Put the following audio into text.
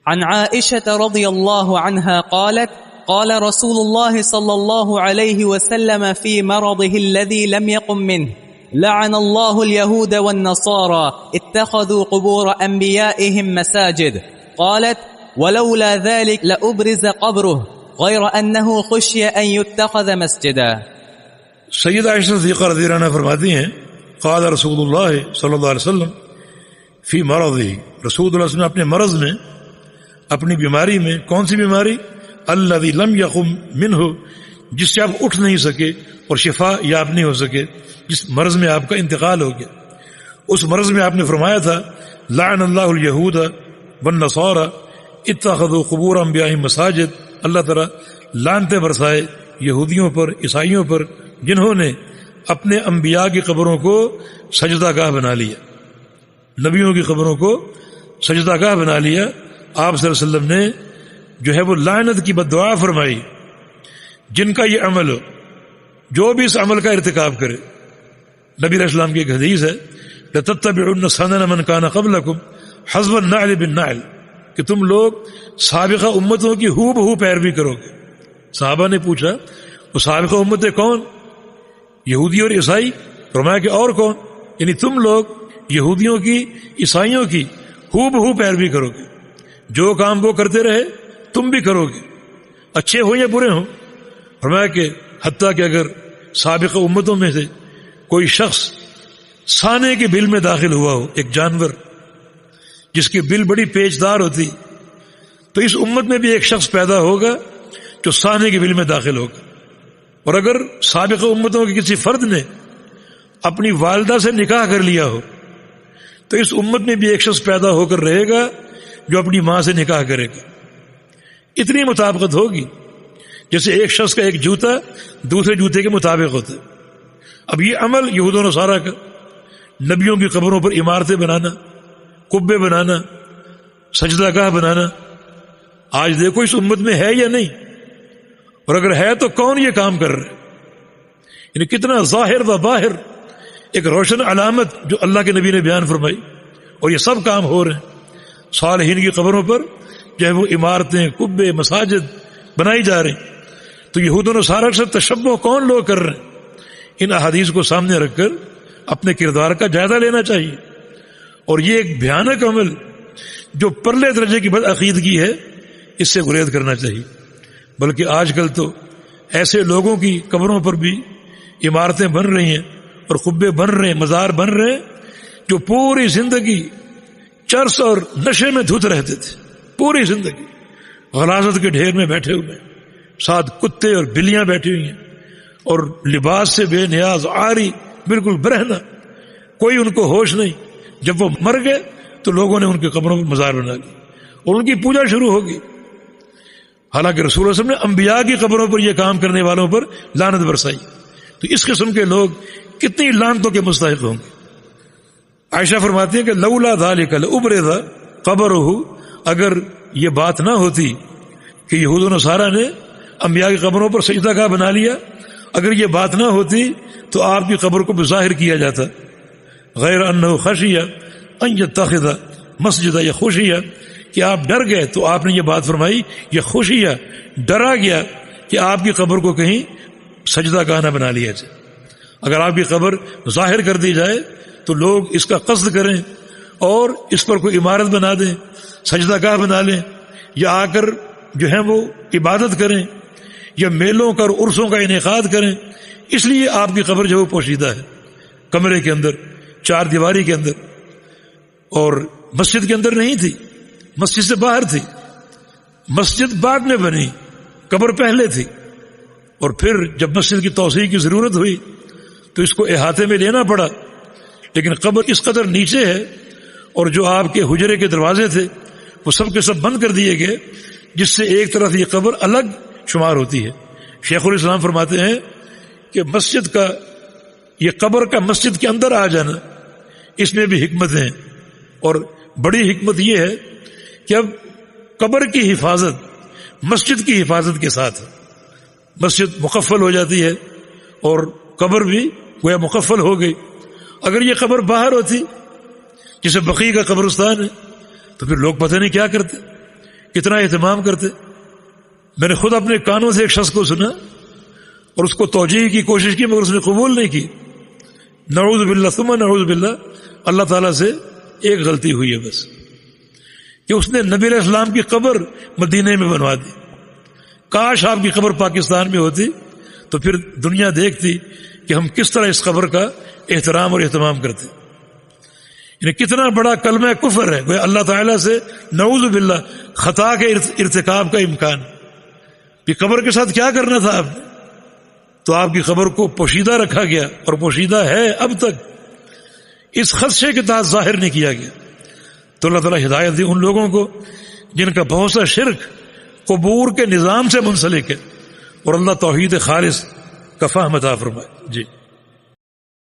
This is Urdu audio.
عن عائشة رضي الله عنها قالت قال رسول الله صلى الله عليه وسلم في مرضه الذي لم يقم منه لعن الله اليهود والنصارى اتخذوا قبور أنبيائهم مساجد. قالت ولولا ذلك لأبرز قبره غير أنه خشي أن يتخذ مسجدا. سید عائشہ صدیقہ رضی اللہ عنہ فرماتی ہیں قال رسول اللہ صلی اللہ علیہ وسلم فی مرضی، رسول اللہ صلی اللہ علیہ وسلم اپنے مرض میں، اپنی بیماری میں، کون سی بیماری؟ الذی لم یقم منہ، جس سے آپ اٹھ نہیں سکے اور شفا یاب نہیں ہو سکے، جس مرض میں آپ کا انتقال ہو گیا، اس مرض میں آپ نے فرمایا تھا لعن اللہ الیہود والنصارى اتخذوا قبور انبیائہم مساجد، اللہ تعالیٰ لعنتیں برسائے یہودیوں پر، عیسائیوں پر، جنہوں نے اپنے انبیاء کی قبروں کو سجدہ گاہ بنا لیا، نبیوں کی قبروں کو سجدہ گاہ بنا لیا۔ آپ صلی اللہ علیہ وسلم نے جو ہے وہ لعنت کی بد دعا فرمائی جن کا یہ عمل ہو، جو بھی اس عمل کا ارتکاب کرے۔ نبی علیہ السلام کی ایک حدیث ہے لَتَتَّبِعُنَّ سَنَنَ مَنْ كَانَ قَبْلَكُمْ حَذْوَ النَّعْلِ بِالنَّعْلِ، کہ تم لوگ سابقہ امتوں کی ہو بہو پیروی کرو گے۔ صحابہ نے پوچھا وہ سابقہ امتیں کون؟ یہودی اور عیسائی؟ فرمایا کہ اور کون؟ یعنی تم لوگ یہودیوں کی، عیسائیوں کی ہو بہو پیروی کرو گے، جو کام وہ کرتے رہے تم بھی کرو گے، اچھے ہوں یا برے ہوں۔ فرمایا کہ حتیٰ کہ اگر سابقہ امتوں میں سے کوئی شخص سانے کے بل میں داخل ہوا ہو، ایک جانور جس کی بل بڑی پیچدار ہوتی، تو اس امت میں بھی ایک شخص پیدا ہوگا جو سانے کے بل میں داخل ہوگا۔ اور اگر سابقہ امتوں کے کسی فرد نے اپنی والدہ سے نکاح کر لیا ہو تو اس امت میں بھی ایک شخص پیدا ہو کر رہے گا جو اپنی ماں سے نکاح کرے گا۔ اتنی مطابقت ہوگی جیسے ایک شخص کا ایک جوتا دوسرے جوتے کے مطابق ہوتا ہے۔ اب یہ عمل یہود و نصارہ کا، نبیوں کی قبروں پر عمارتیں بنانا، قبے بنانا، سجدہ گاہ بنانا، آج دیکھو اس امت میں ہے یا نہیں، اور اگر ہے تو کون یہ کام کر رہے؟ یعنی کتنا ظاہر و باہر ایک روشن علامت جو اللہ کے نبی نے بیان فرمائی، اور یہ سب کام ہو رہے ہیں۔ صالحین کی قبروں پر جو ہے وہ عمارتیں، قبے، مساجد بنائی جا رہی۔ تو یہود و نصارہ سے تشبہ کون لوگ کر رہے ہیں؟ ان احادیث کو سامنے رکھ کر اپنے کردار کا جائزہ لینا چاہیے، اور یہ ایک بھیانک عمل جو پرلے درجے کی بدعقیدگی ہے، اس سے گریز کرنا چاہیے۔ بلکہ آج کل تو ایسے لوگوں کی قبروں پر بھی عمارتیں بن رہی ہیں اور قبے بن رہے ہیں، مزار بن رہے ہیں، جو پوری زندگی چرس اور نشے میں دھت رہتے تھے، پوری زندگی غلاظت کے ڈھیر میں بیٹھے ہوئے ہیں، ساتھ کتے اور بلیاں بیٹھی ہوئی ہیں، اور لباس سے بے نیاز، عاری، بالکل برہنہ، کوئی ان کو ہوش نہیں۔ جب وہ مر گئے تو لوگوں نے ان کی قبروں پر مزار بنا لی اور ان کی پوجا شروع ہوگی۔ حالانکہ رسول اللہ صلی اللہ علیہ وسلم نے انبیاء کی قبروں پر یہ کام کرنے والوں پر لعنت برسائی۔ تو اس قسم کے لوگ کتنی لعنتوں کے مستحق ہوں گے۔ عائشہ فرماتی ہے کہ لولا ذالک لابرز قبرہ، اگر یہ بات نہ ہوتی کہ یہود و نصارہ نے انبیاء کی قبروں پر سجدہ گاہ بنا لیا، اگر یہ بات نہ ہوتی تو آپ کی قبر کو بظاہر کیا جاتا، غیر انہ خشیہ ان یتخذ مسجد، یہ خوشیہ کہ آپ ڈر گئے تو آپ نے یہ بات فرمائی، یہ خوشیہ ڈرا گیا کہ آپ کی قبر کو کہیں سجدہ گاہ نہ بنا لیا جائے۔ اگر آپ کی قبر ظاہر کر دی جائے تو لوگ اس کا قصد کریں اور اس پر کوئی عمارت بنا دیں، سجدہ گاہ بنا لیں، یا آ کر جو ہے وہ عبادت کریں، یا میلوں کا اور عرسوں کا انعقاد کریں۔ اس لیے آپ کی قبر جو ہے وہ پوشیدہ ہے، کمرے کے اندر، چار دیواری کے اندر، اور مسجد کے اندر نہیں تھی، مسجد سے باہر تھی۔ مسجد بعد میں بنی، قبر پہلے تھی، اور پھر جب مسجد کی توسیع کی ضرورت ہوئی تو اس کو احاطے میں لینا پڑا، لیکن قبر اس قدر نیچے ہے، اور جو آپ کے حجرے کے دروازے تھے وہ سب کے سب بند کر دیے گئے، جس سے ایک طرف یہ قبر الگ شمار ہوتی ہے۔ شیخ الاسلام فرماتے ہیں کہ مسجد کا، یہ قبر کا مسجد کے اندر آ جانا، اس میں بھی حکمتیں ہیں، اور بڑی حکمت یہ ہے کہ اب قبر کی حفاظت مسجد کی حفاظت کے ساتھ ہے۔ مسجد مقفل ہو جاتی ہے اور قبر بھی گویا مقفل ہو گئی۔ اگر یہ قبر باہر ہوتی، جسے بقیع کا قبرستان ہے، تو پھر لوگ پتہ نہیں کیا کرتے، کتنا اہتمام کرتے. میں نے خود اپنے کانوں سے ایک شخص کو سنا اور اس کو توجیہ کی کوشش کی مگر اس نے قبول نہیں کی. نعوذ باللہ ثم نعوذ باللہ. اللہ تعالیٰ سے ایک غلطی ہوئی ہے بس کہ اس نے نبی علیہ السلام کی قبر مدینے میں بنوا دی. کاش آپ کی قبر پاکستان میں ہوتی تو پھر دنیا دیکھتی کہ ہم کس طرح اس قبر کا احترام اور اہتمام کرتے. یعنی کتنا بڑا کلمہ کفر ہے. وہ اللہ تعالیٰ سے نعوذ باللہ خطا کے ارتکاب کا امکان. کہ قبر کے ساتھ کیا کرنا تھا آپ نے؟ تو آپ کی قبر کو پوشیدہ رکھا گیا اور پوشیدہ ہے اب تک. اس خدشے کے تحت ظاہر نہیں کیا گیا. تو اللہ تعالیٰ ہدایت دی ان لوگوں کو جن کا بہت سا شرک قبور کے نظام سے منسلک ہے اور اللہ توحید خالص کا فہم عطا فرمائے. جی.